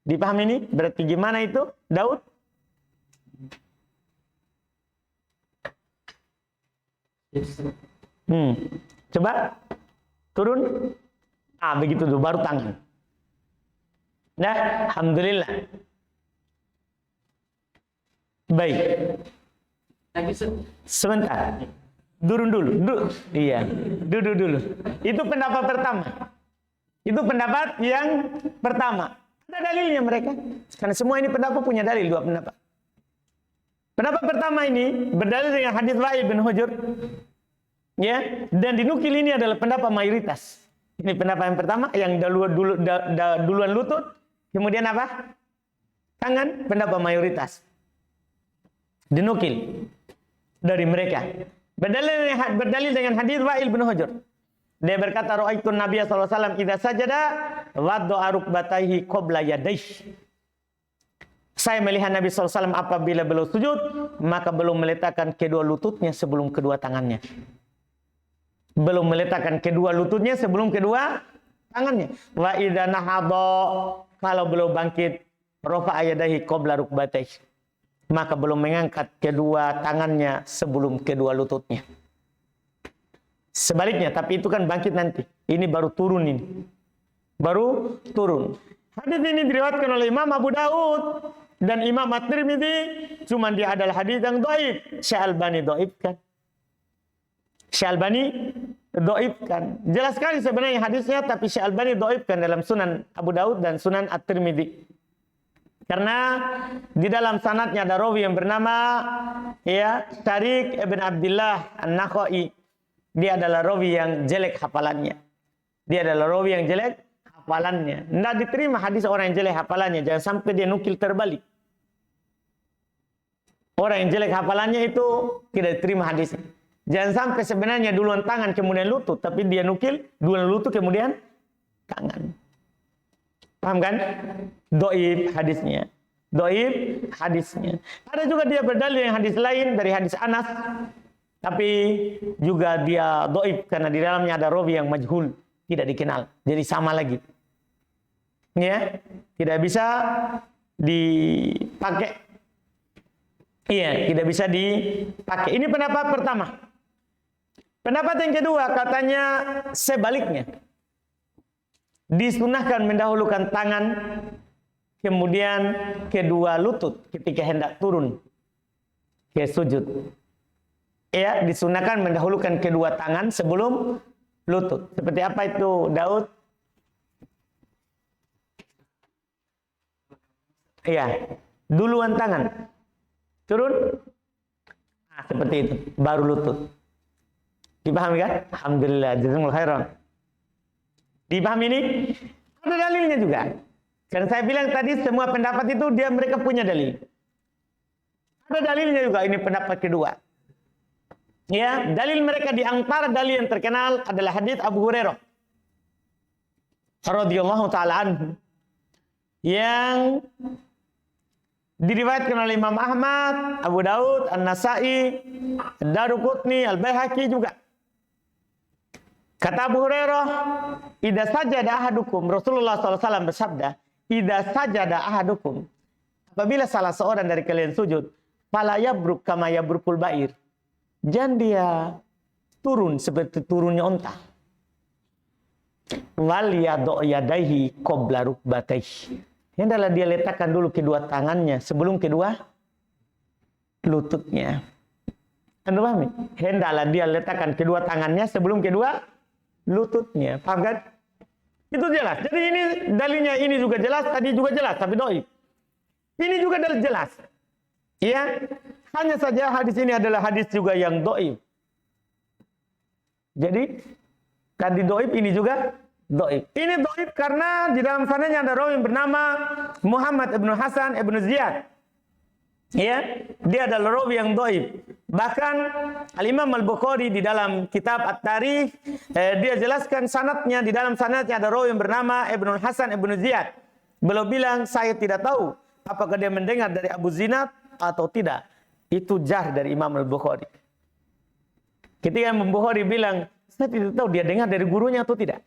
Dipahami ini? Berarti gimana itu, Daud? Coba turun. Begitu tuh, baru tangan. Nah, alhamdulillah. Baik. Sebentar. Turun dulu. Iya, duduk dulu. Itu pendapat pertama. Itu pendapat yang pertama. Ada dalilnya mereka. Karena semua ini pendapat punya dalil, dua pendapat. Pendapat pertama ini berdalil dengan hadis Wa'il bin Hujr. Ya, dan dinukil ini adalah pendapat mayoritas. Ini pendapat yang pertama, yang duluan lutut, kemudian apa? Tangan, pendapat mayoritas. Dinukil dari mereka. Berdalil dengan hadis Wa'il bin Hujr. Dia berkata, Ra'aitun Nabiya sallallahu alaihi wasallam idza sajada wadda'a rukbatayhi qabla yadayhi. Saya melihat Nabi sallallahu alaihi wasallam apabila beliau sujud, maka belum meletakkan kedua lututnya sebelum kedua tangannya. Belum meletakkan kedua lututnya sebelum kedua tangannya. Wa idza nahadha, kalau belum bangkit, rafa'a yadayhi qabla rukbatayhi, maka belum mengangkat kedua tangannya sebelum kedua lututnya. Sebaliknya, tapi itu kan bangkit nanti. Ini baru turun ini. Baru turun. Hadis ini diriwayatkan oleh Imam Abu Daud dan Imam At-Tirmidzi, cuman dia adalah hadis yang dhaif. Syekh Albani dhaifkan. Syekh Albani dhaifkan. Jelas sekali sebenarnya hadisnya, tapi Syekh Albani dhaifkan dalam Sunan Abu Daud dan Sunan At-Tirmidzi. Karena di dalam sanadnya ada rawi yang bernama Tariq ibn Abdullah An-Nakhai. Dia adalah rawi yang jelek hafalannya. Tidak diterima hadis orang yang jelek hafalannya. Jangan sampai dia nukil terbalik. Orang yang jelek hafalannya itu tidak diterima hadisnya. Jangan sampai sebenarnya duluan tangan kemudian lutut, tapi dia nukil duluan lutut kemudian tangan. Paham kan? Dhaif hadisnya. Ada juga dia berdalil yang hadis lain dari hadis Anas, tapi juga dia dhaif karena di dalamnya ada rawi yang majhul, tidak dikenal. Jadi sama lagi. Ya, tidak bisa dipakai. Iya, tidak bisa dipakai. Ini pendapat pertama. Pendapat yang kedua katanya sebaliknya. Disunahkan mendahulukan tangan, kemudian kedua lutut ketika hendak turun ke sujud. Ya, disunahkan mendahulukan kedua tangan sebelum lutut. Seperti apa itu, Daud? Iya, duluan tangan, turun. Seperti itu, baru lutut. Dipahami kan? Alhamdulillah, jazakumullah khairan. Dipahami ini? Ada dalilnya juga. Karena saya bilang tadi semua pendapat itu mereka punya dalil. Ada dalilnya juga, ini pendapat kedua. Ya, dalil mereka di antara dalil yang terkenal adalah hadis Abu Hurairah radhiyallahu taala anhu yang diriwayatkan oleh Imam Ahmad, Abu Daud, An-Nasa'i, Daruqutni, Al-Baihaqi juga. Kata Abu Hurairah, "Idza sajada ahadukum," Rasulullah SAW bersabda, "Idza sajada ahadukum," apabila salah seorang dari kalian sujud, "fala yabruk kama yabrukul ba'ir." Jangan dia turun seperti turunnya onta. Wal yad'u yadayhi qabla rukbatayhi. Hendaklah dia letakkan dulu kedua tangannya sebelum kedua lututnya. Anda paham? Hendaklah dia letakkan kedua tangannya sebelum kedua lututnya. Paham kan? Itu jelas. Jadi ini dalilnya ini juga jelas, tadi juga jelas, tapi dhaif. Ini juga dalil jelas. Ya. Hanya saja hadis ini adalah hadis juga yang dhaif. Jadi tadi dhaif, ini juga dhaif. Ini dhaif karena di dalam sanadnya ada rawi yang bernama Muhammad ibnu Hasan ibnu Ziyad. Ya, dia adalah rawi yang dhaif. Bahkan Al-Imam Al-Bukhari di dalam kitab At-Tarikh dia jelaskan sanadnya, di dalam sanadnya ada rawi yang bernama Ibnu Hasan ibnu Ziyad. Beliau bilang, saya tidak tahu apakah dia mendengar dari Abu Zinad atau tidak. Itu jar dari Imam Al-Bukhari. Ketika Imam Bukhari bilang, saya tidak tahu dia dengar dari gurunya atau tidak.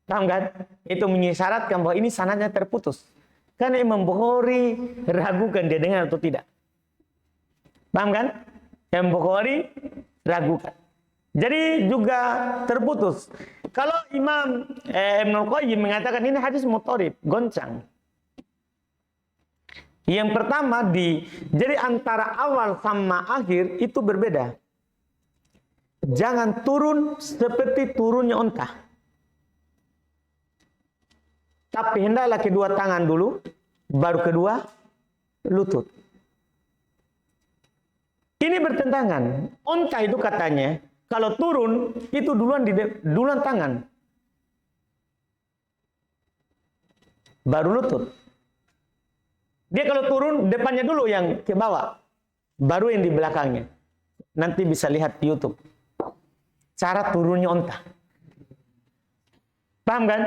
Paham kan? Itu mengisyaratkan bahwa ini sanadnya terputus. Karena Imam Bukhari ragukan dia dengar atau tidak. Paham kan? Imam Bukhari ragukan. Jadi juga terputus. Kalau Imam Ibnu Qayyim mengatakan ini hadis mutharib, goncang. Yang pertama, jadi antara awal sama akhir itu berbeda. Jangan turun seperti turunnya onta. Tapi hendaklah kedua tangan dulu, baru kedua lutut. Ini bertentangan. Onta itu katanya, kalau turun, itu duluan tangan. Baru lutut. Dia kalau turun, depannya dulu yang ke bawah. Baru yang di belakangnya. Nanti bisa lihat di YouTube. Cara turunnya onta. Paham kan?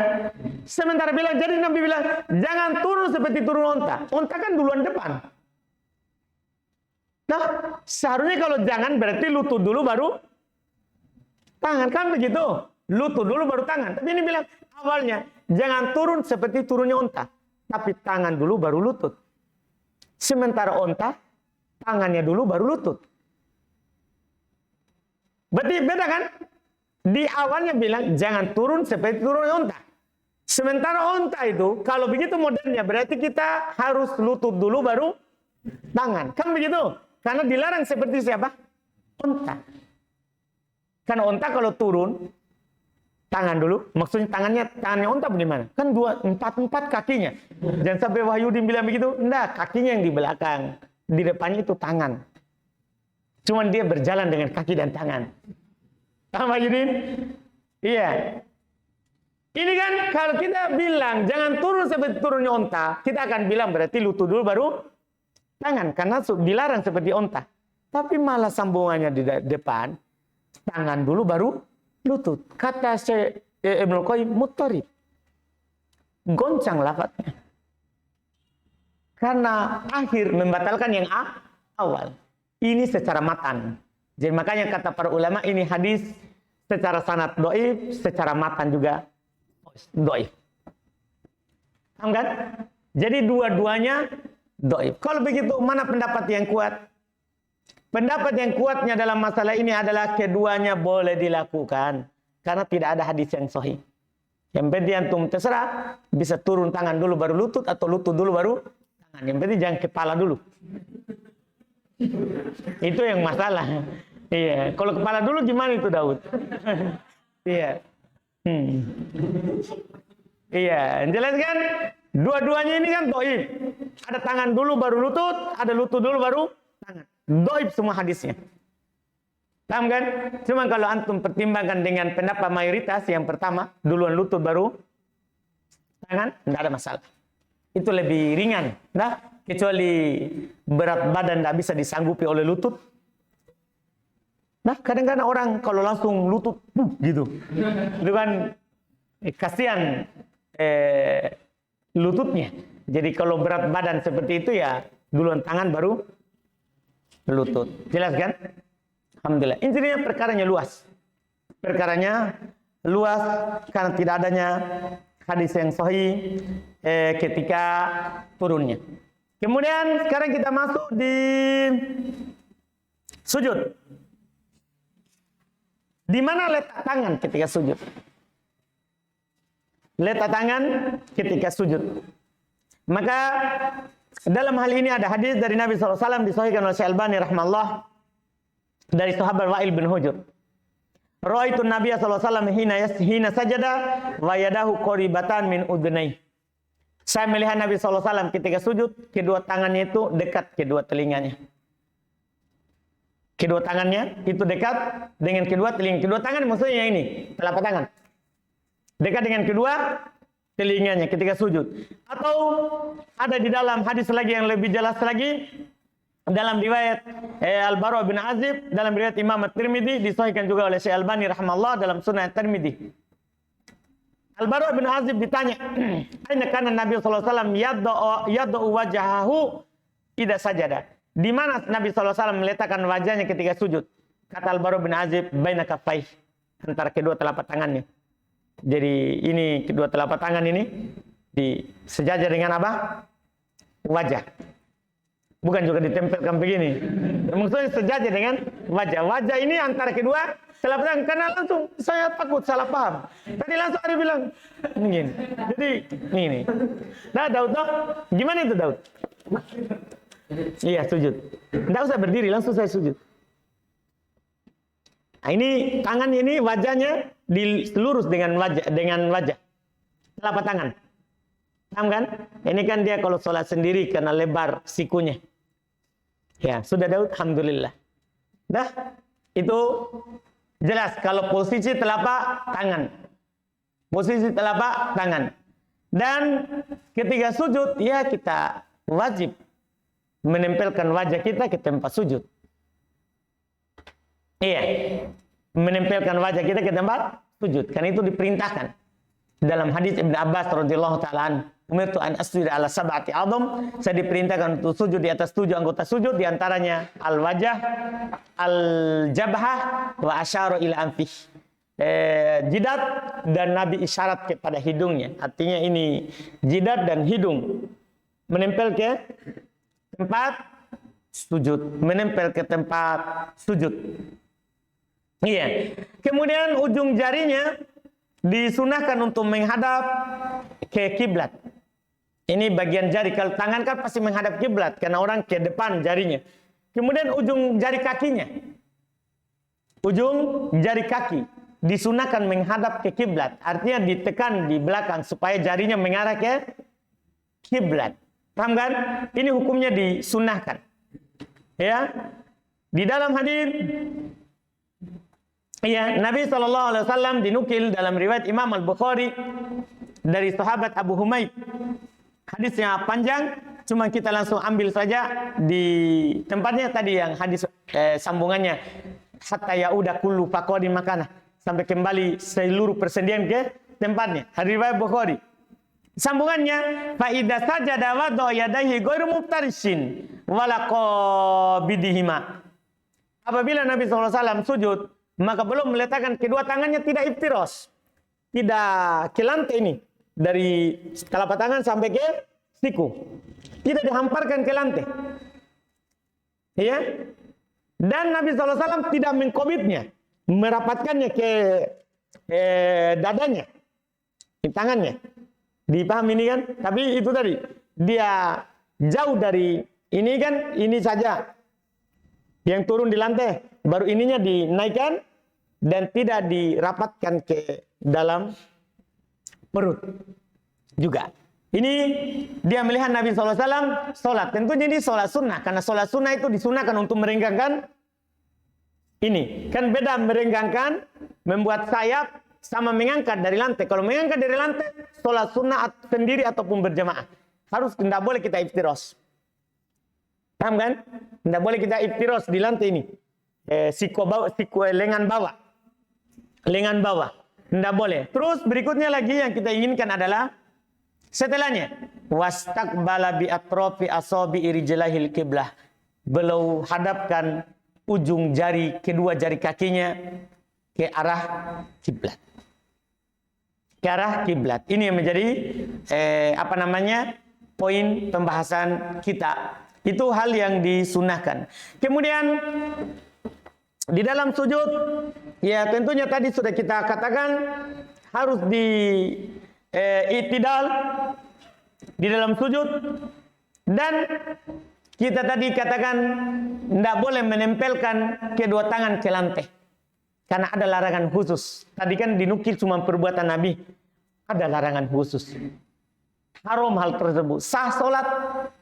Sementara jadi Nabi bilang, jangan turun seperti turun onta. Onta kan duluan depan. Nah, seharusnya kalau jangan berarti lutut dulu baru tangan. Kan begitu? Lutut dulu baru tangan. Tapi ini bilang, awalnya, jangan turun seperti turunnya onta. Tapi tangan dulu baru lutut. Sementara onta, tangannya dulu baru lutut. Berarti beda kan? Di awalnya bilang, jangan turun seperti turun onta. Sementara onta itu, kalau begitu modelnya, berarti kita harus lutut dulu baru tangan. Kan begitu? Karena dilarang seperti siapa? Onta. Karena onta kalau turun, tangan dulu, maksudnya tangannya onta bagaimana? Kan empat kakinya. Jangan sampai Wahyudin bilang begitu. Enggak, kakinya yang di belakang. Di depannya itu tangan. Cuman dia berjalan dengan kaki dan tangan. Paham Wahyudin? Iya. Ini kan kalau kita bilang jangan turun seperti turunnya onta, kita akan bilang berarti lutut dulu baru tangan. Karena dilarang seperti onta. Tapi malah sambungannya di depan, tangan dulu baru lutut. Kata Ibnu Qayyim mutharib. Goncang lafadznya. Karena akhir membatalkan yang awal. Ini secara matan. Jadi makanya kata para ulama ini hadis secara sanad dhaif, secara matan juga dhaif. Paham kan? Jadi dua-duanya dhaif. Kalau begitu mana pendapat yang kuat? Pendapat yang kuatnya dalam masalah ini adalah keduanya boleh dilakukan. Karena tidak ada hadis yang sahih. Yang penting antum terserah. Bisa turun tangan dulu baru lutut. Atau lutut dulu baru tangan. Yang penting jangan kepala dulu. Itu yang masalah. Iya. Kalau kepala dulu gimana itu Daud? Iya. Iya. Jelas kan? Dua-duanya ini kan dhaif. Ada tangan dulu baru lutut. Ada lutut dulu baru tangan. Dhaif semua hadisnya. Paham kan? Cuma kalau antum pertimbangkan dengan pendapat mayoritas yang pertama, duluan lutut baru tangan, tidak ada masalah. Itu lebih ringan. Nah, kecuali berat badan tidak bisa disanggupi oleh lutut. Nah, kadang-kadang orang kalau langsung lutut, gitu. Itu kan kasihan lututnya. Jadi kalau berat badan seperti itu ya duluan tangan baru lutut. Jelas kan? Alhamdulillah. Intinya perkaranya luas. Perkaranya luas karena tidak adanya hadis yang sahih ketika turunnya. Kemudian sekarang kita masuk di sujud. Di mana letak tangan ketika sujud? Letak tangan ketika sujud. Maka dalam hal ini ada hadis dari Nabi SAW disahihkan oleh Syekh Albani rahimahullah dari sahabat Wa'il bin Hujur. Ra'aitu Nabiya SAW hina sajada wa yadahu qaribatan min udhnayhi. Saya melihat Nabi SAW ketika sujud, kedua tangannya itu dekat kedua telinganya. Kedua tangannya itu dekat dengan kedua telinga. Kedua tangan maksudnya yang ini, telapak tangan. Dekat dengan kedua telinganya ketika sujud. Atau ada di dalam hadis lagi yang lebih jelas lagi dalam riwayat Al-Bara bin Azib, dalam riwayat Imam At-Tirmidzi disahihkan juga oleh Syekh Albani rahimahullah dalam Sunan At-Tirmidzi. Al-Bara bin Azib ditanya, "Aina kana Nabi sallallahu alaihi wasallam yad'u wajhahu idza sajada?" Di mana Nabi SAW meletakkan wajahnya ketika sujud? Kata Al-Bara bin Azib, baina kaffai, antara kedua telapak tangannya. Jadi ini kedua telapak tangan ini sejajar dengan apa? Wajah. Bukan juga ditempelkan begini. Maksudnya sejajar dengan wajah. Wajah ini antara kedua telapak tangan. Karena langsung saya takut salah paham. Tadi langsung ada bilang begini. Jadi ini. Nah Daud, gimana itu Daud? Iya sujud. Tidak usah berdiri, langsung saya sujud. Nah, ini tangan ini wajahnya dilurus dengan wajah. Telapak tangan. Paham kan? Ini kan dia kalau sholat sendiri karena lebar sikunya. Ya, sudah Daud, alhamdulillah. Dah, itu jelas kalau posisi telapak tangan. Posisi telapak tangan. Dan ketika sujud, ya kita wajib menempelkan wajah kita ke tempat sujud. Iya, menempelkan wajah kita ke tempat sujud. Karena itu diperintahkan dalam hadis Ibn Abbas radhiyallahu taala, "Umirtu an asjuda ala sab'ati a'dham." Saya diperintahkan untuk sujud di atas 7 anggota sujud, di antaranya al-wajah, al-jabhah, wa asyara ila anfih. Jidat dan Nabi isyarat kepada hidungnya. Artinya ini jidat dan hidung menempel ke tempat sujud, menempel ke tempat sujud. Iya. Kemudian ujung jarinya disunahkan untuk menghadap ke kiblat. Ini bagian jari. Kalau tangan kan pasti menghadap kiblat karena orang ke depan jarinya. Kemudian ujung jari kakinya, ujung jari kaki disunahkan menghadap ke kiblat. Artinya ditekan di belakang supaya jarinya mengarah ke kiblat. Paham kan? Ini hukumnya disunahkan. Ya. Di dalam hadis ya, Nabi SAW dinukil dalam riwayat Imam Al-Bukhari dari sahabat Abu Humaid. Hadisnya panjang, cuma kita langsung ambil saja di tempatnya tadi yang hadis sambungannya. Hatta yauda kullu faqadin makana, sampai kembali seluruh persendian ke tempatnya. Hadis riwayat Bukhari. Sambungannya, fa idza sajada wa yadayhi ghairu muftarishin wala qabidihima. Apabila Nabi SAW sujud, maka belum meletakkan kedua tangannya tidak iftiros, tidak ke lantai ini, dari telapak tangan sampai ke siku, tidak dihamparkan ke lantai. Ya, dan Nabi SAW tidak mengkobitnya, merapatkannya ke dadanya, di tangannya. Dipahami ini kan? Tapi itu tadi, dia jauh dari ini kan, ini saja yang turun di lantai, baru ininya dinaikkan dan tidak dirapatkan ke dalam perut juga. Ini dia melihat Nabi SAW sholat. Tentunya ini sholat sunnah, karena sholat sunnah itu disunahkan untuk merenggangkan ini. Kan beda merenggangkan, membuat sayap, sama mengangkat dari lantai. Kalau mengangkat dari lantai, sholat sunnah sendiri ataupun berjamaah. Harus, tidak boleh kita iftiros. Paham kan? Tidak boleh kita iftiros di lantai ini. Siku lengan bawah. Lengan bawah. Tidak boleh. Terus berikutnya lagi yang kita inginkan adalah setelahnya. Wastaqbala bi atrofi asabi rijlahil qiblah. Beliau hadapkan ujung jari, kedua jari kakinya ke arah kiblat. Ke arah kiblat. Ini yang menjadi poin pembahasan kita. Itu hal yang disunahkan. Kemudian di dalam sujud, ya tentunya tadi sudah kita katakan harus di i'tidal di dalam sujud, dan kita tadi katakan tidak boleh menempelkan kedua tangan ke lantai karena ada larangan khusus. Tadi kan dinukil cuma perbuatan Nabi, ada larangan khusus. Haram hal tersebut. Sah solat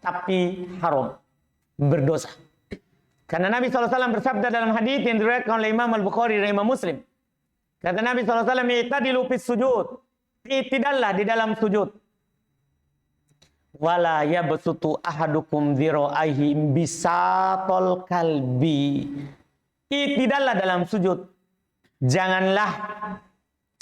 tapi haram, berdosa. Karena Nabi SAW bersabda dalam hadis yang diriwayatkan oleh Imam Al-Bukhari dan Imam Muslim. Kata Nabi SAW, "I'tadilu fis sujud." I'tidallah di dalam sujud. Wala yabsutu ahadukum dhira'aihi bisatol kalbi. I'tidallah dalam sujud. Janganlah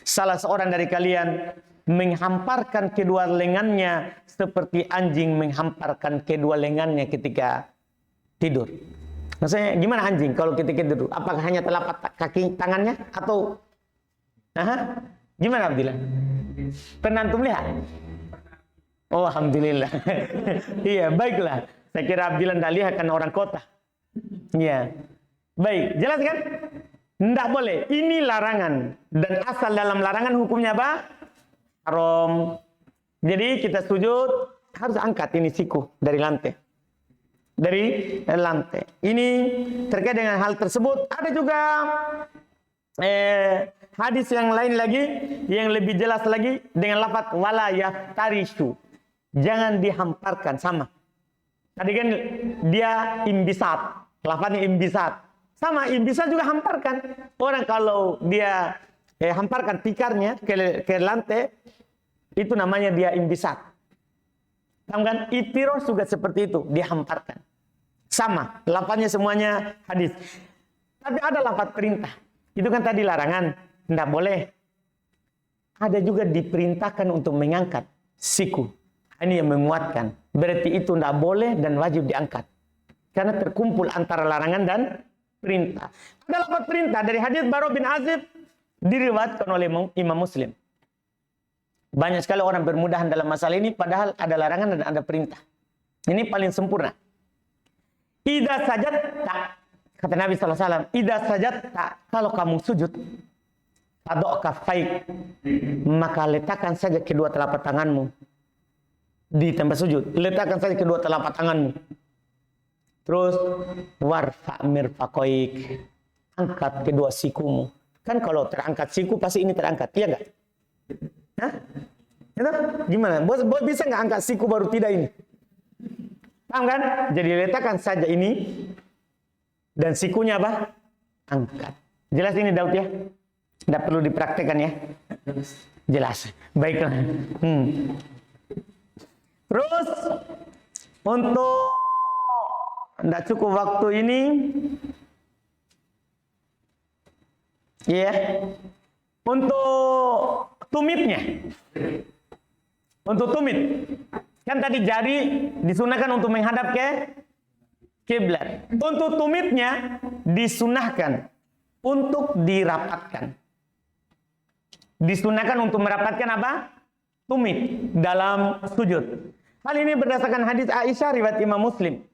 salah seorang dari kalian menghamparkan kedua lengannya seperti anjing menghamparkan kedua lengannya ketika tidur. Maksudnya gimana anjing kalau ketika tidur? Apakah hanya telapak kaki tangannya atau gimana Abdillah? Pernah antum lihat? Oh, alhamdulillah. Iya, baiklah. Saya kira Abdillah tidak lihat kan orang kota. Iya. Baik, jelas kan? Tidak boleh. Ini larangan. Dan asal dalam larangan hukumnya apa? Haram. Jadi kita sujud harus angkat ini siku dari lantai. Dari lantai. Ini terkait dengan hal tersebut. Ada juga hadis yang lain lagi yang lebih jelas lagi dengan lafaz wala yaftarishu. Jangan dihamparkan, sama. Tadi kan dia imbisat. Lafaznya imbisat. Sama, imbisat juga hamparkan. Orang kalau dia hamparkan tikarnya ke lantai, itu namanya dia imbisat. Paham kan? Itiros juga seperti itu, dihamparkan. Sama, lafaznya semuanya hadis. Tapi ada lafaz perintah. Itu kan tadi larangan, tidak boleh. Ada juga diperintahkan untuk mengangkat siku. Ini yang menguatkan. Berarti itu tidak boleh dan wajib diangkat. Karena terkumpul antara larangan dan perintah. Ada lafaz perintah dari hadis Bara bin Azib diriwayatkan oleh Imam Muslim. Banyak sekali orang bermudahan dalam masalah ini, padahal ada larangan dan ada perintah. Ini paling sempurna. Idza sajadta, kata Nabi SAW, idza sajadta, kalau kamu sujud, adok kafaik, maka letakkan saja kedua telapak tanganmu di tempat sujud. Letakkan saja kedua telapak tanganmu. Terus warfa mirfaqaik, angkat kedua sikumu. Kan kalau terangkat siku pasti ini terangkat, iya enggak? Hah? Itu gimana? Bos bisa nggak angkat siku baru tidak ini? Paham kan? Jadi letakkan saja ini dan sikunya apa? Angkat. Jelas ini Daud ya? Tidak perlu dipraktekkan ya? Jelas. Baiklah. Terus untuk tidak cukup waktu ini, ya. Untuk tumitnya. Untuk tumit. Kan tadi jari disunahkan untuk menghadap ke kiblat. Untuk tumitnya disunahkan untuk dirapatkan. Disunahkan untuk merapatkan apa? Tumit dalam sujud. Hal ini berdasarkan hadis Aisyah riwayat Imam Muslim.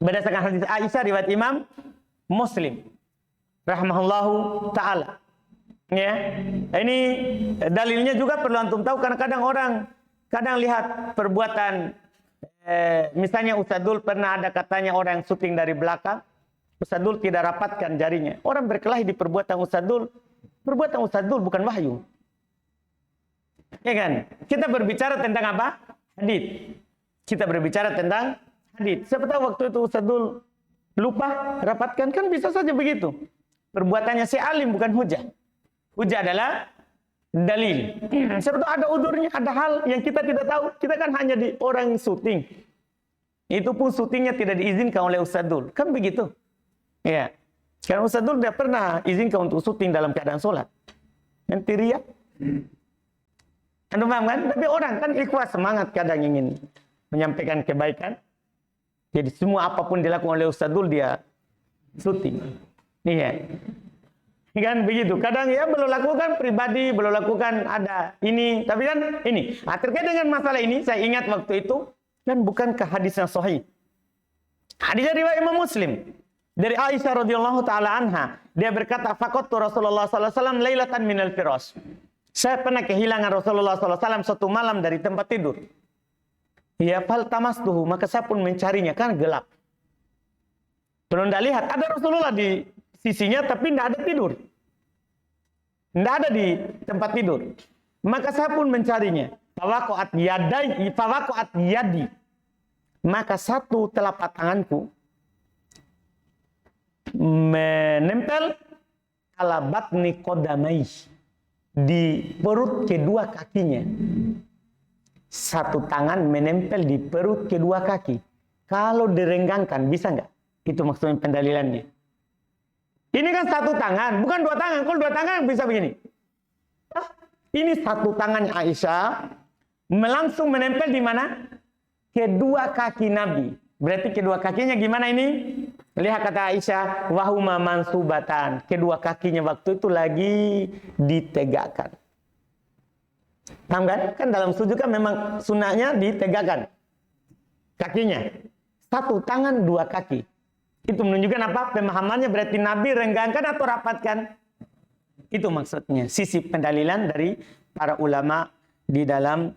Berdasarkan hadis Aisyah riwayat Imam Muslim. Rahimahullahu ta'ala. Ya, ini dalilnya juga perlu antum tahu karena kadang lihat perbuatan misalnya Ustadzul pernah ada katanya orang yang syuting dari belakang, Ustadzul tidak rapatkan jarinya. Orang berkelahi di perbuatan Ustadzul bukan wahyu. Ya kan? Kita berbicara tentang apa? Hadits. Kita berbicara tentang hadits. Siapa tahu waktu itu Ustadzul lupa rapatkan, kan bisa saja begitu. Perbuatannya si alim bukan hujah. Hujah adalah dalil. Sebetulnya ada udurnya, ada hal yang kita tidak tahu. Kita kan hanya di orang syuting. Itu pun syutingnya tidak diizinkan oleh Ustadzul. Kan begitu. Ya. Karena Ustadzul tidak pernah izinkan untuk syuting dalam keadaan sholat. Nanti riak. Anda paham kan? Tapi orang kan ikhlas semangat kadang ingin menyampaikan kebaikan. Jadi semua apapun dilakukan oleh Ustadzul dia syuting. Iya. Kan begitu. Kadang ya belum lakukan pribadi, belum lakukan ada ini. Tapi kan ini. Nah, terkait dengan masalah ini saya ingat waktu itu. Dan bukankah hadis yang sahih? Hadis riwayat Imam Muslim dari Aisyah radhiyallahu taala anha, dia berkata, "Faqattu Rasulullah sallallahu alaihi wasallam lailatan minal firas." Saya pernah kehilangan Rasulullah sallallahu alaihi wasallam satu malam dari tempat tidur. Ya, fal tamastuhu, maka saya pun mencarinya, kan gelap. Belum tidak lihat ada Rasulullah di sisinya tapi tidak ada tidur. Tidak ada di tempat tidur. Maka saya pun mencarinya. Fawaqa'at yadi. Maka satu telapak tanganku menempel ala batni qadamai, di perut kedua kakinya. Satu tangan menempel di perut kedua kaki. Kalau direnggangkan bisa nggak? Itu maksudnya pendalilannya. Ini kan satu tangan, bukan dua tangan. Kalau dua tangan bisa begini. Ini satu tangannya Aisyah langsung menempel di mana? Kedua kaki Nabi. Berarti kedua kakinya gimana ini? Lihat kata Aisyah, wahuma mansubatan. Kedua kakinya waktu itu lagi ditegakkan. Paham kan? Kan dalam sujud kan memang sunnahnya ditegakkan kakinya. Satu tangan dua kaki. Itu menunjukkan apa? Pemahamannya berarti Nabi renggangkan atau rapatkan? Itu maksudnya. Sisi pendalilan dari para ulama di dalam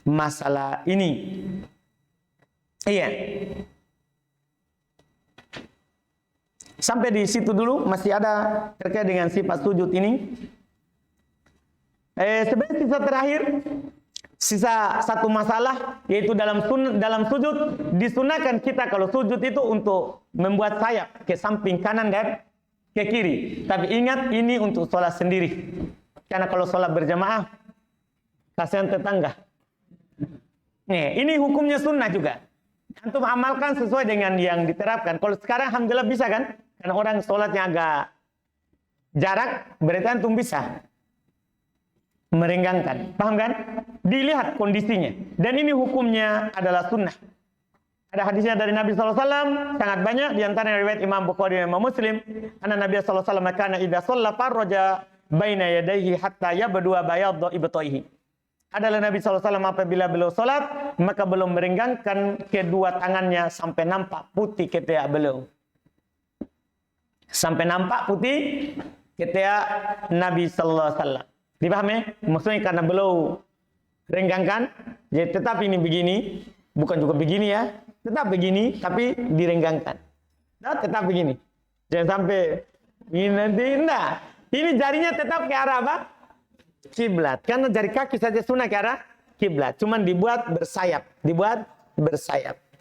masalah ini. Iya. Sampai di situ dulu, masih ada terkait dengan sifat sujud ini. Sebenarnya sisa terakhir, sisa satu masalah, yaitu dalam sujud disunahkan kita kalau sujud itu untuk membuat sayap ke samping kanan dan ke kiri. Tapi ingat ini untuk sholat sendiri. Karena kalau sholat berjamaah, kasihan tetangga. Nih, ini hukumnya sunnah juga. Antum amalkan sesuai dengan yang diterapkan. Kalau sekarang alhamdulillah bisa kan? Karena orang sholatnya agak jarak, berarti antum bisa merenggangkan. Paham kan? Dilihat kondisinya. Dan ini hukumnya adalah sunnah. Ada hadisnya dari Nabi SAW, sangat banyak. Di antara riwayat Imam Bukhari dan Imam Muslim. Anna Nabi SAW kana idha sholla farroja baina yadaihi hatta yabdua bayaddu ibtaihi. Adalah Nabi SAW apabila beliau sholat, maka belum merenggangkan kedua tangannya sampai nampak putih ketiak beliau. Sampai nampak putih ketiak Nabi SAW. Dipahami? Maksudnya karena beliau renggangkan, jadi tetap ini begini, bukan juga begini ya, tetap begini, tapi direnggangkan. Nah, tetap begini. Jangan sampai ini nanti, enggak. Ini jarinya tetap ke arah apa? Kiblat. Karena jari kaki saja sunnah ke arah kiblat. Cuman dibuat bersayap.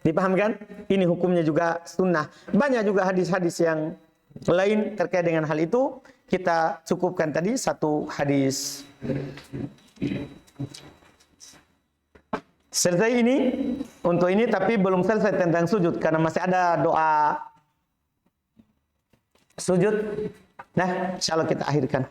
Dipahami kan? Ini hukumnya juga sunnah. Banyak juga hadis-hadis yang lain terkait dengan hal itu. Kita cukupkan tadi satu hadis. Selesai ini untuk ini, tapi belum selesai tentang sujud karena masih ada doa sujud. Nah, insyaallah kita akhirkan.